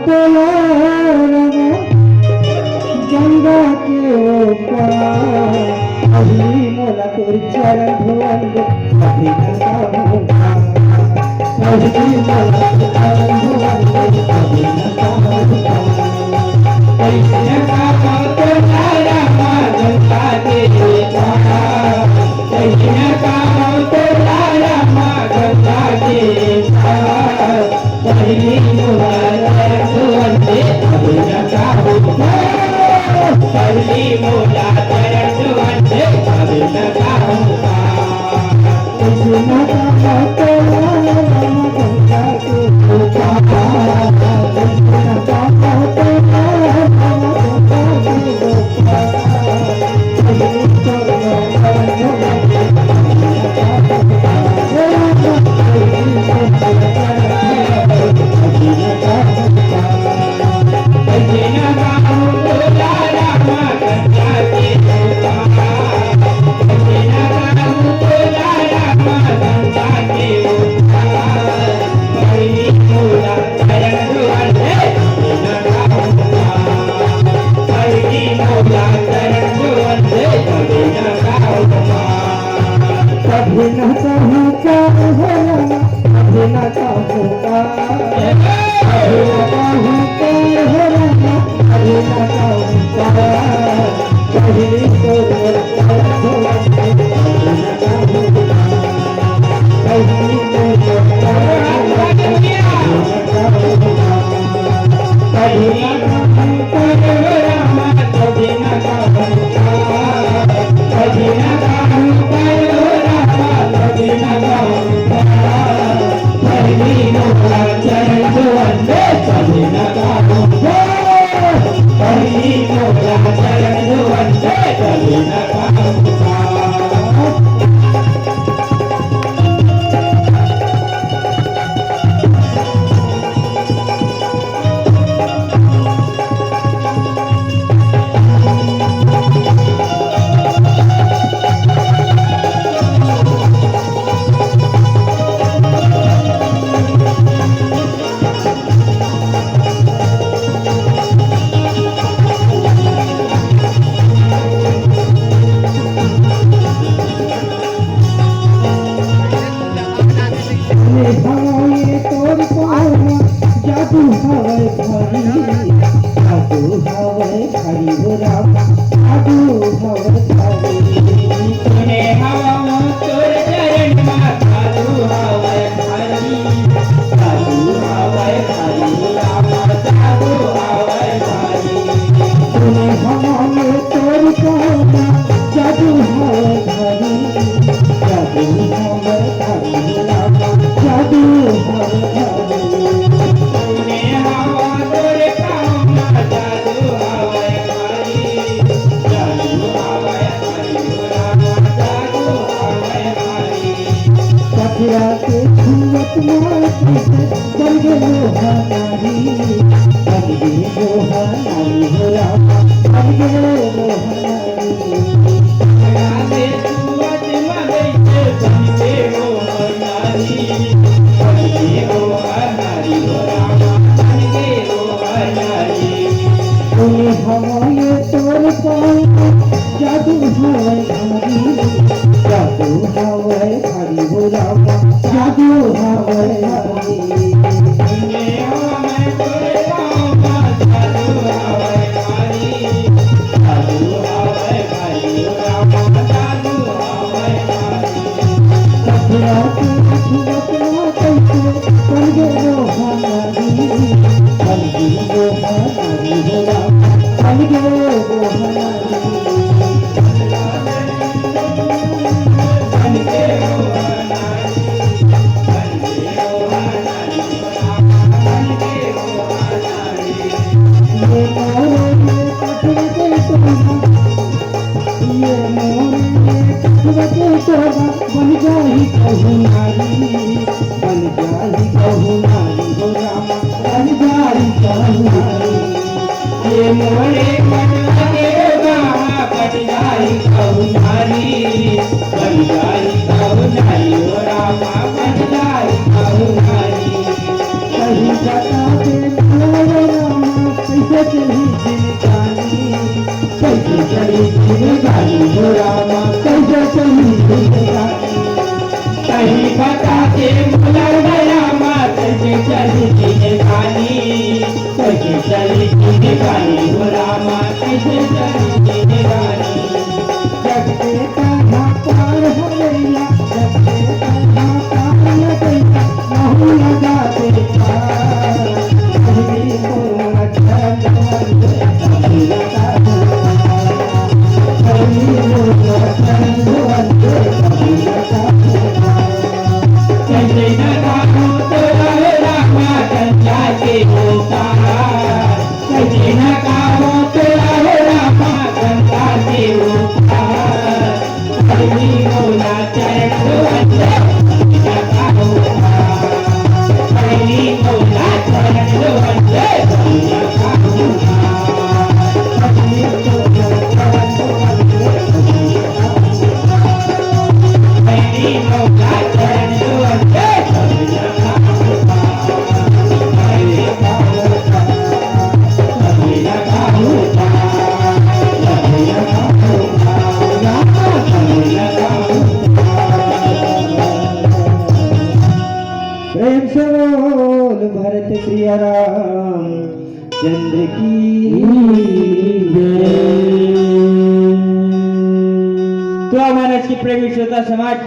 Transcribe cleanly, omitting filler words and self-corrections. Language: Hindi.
तोला गंगा के ऊपर अभी मोला तोर चरण धोवन दे अभी गंगा मोला अभी मोला तोर चरण धोवन दे अभी गंगा मोला कैसे का तो लाया गंगा के ऊपर कैसे का तो लाया गंगा के ऊपर पहली मोला धोवन दे अभी गंगा मोला पहली मोला चरण धोवन दे अभी गंगा मोला कैसे का तो लाया गंगा के ऊपर कैसे का तो लाया गंगा के ऊपर पहली Thank you. चली जिंदगानी हो रामा कैसे चली जिंदगानी कहीं बता दे मुला रामा कैसे चली जिंदगानी कैसे चली जिंदगानी हो रामा कैसे चली जिंदगानी जब के कान्हा पार हो गया जब के कान्हा पार हो गया महू लगा दे पार कहीं मोरा चरण धुवन कहीं लगा दे कहीं मोरा चरण धुवन कहीं लगा दे कैसे न गाओ तेरा रामा गंगा के उतार कैसे न गाओ तेरा रामा गंगा के उतार कहीं मोला चरण लगा उतार कहीं मोला चरण लगा कहीं मोला चरण प्रेम से बोल भरत प्रिय राम चंद्र की जय। तो महाराज की प्रेमी श्रोता समाज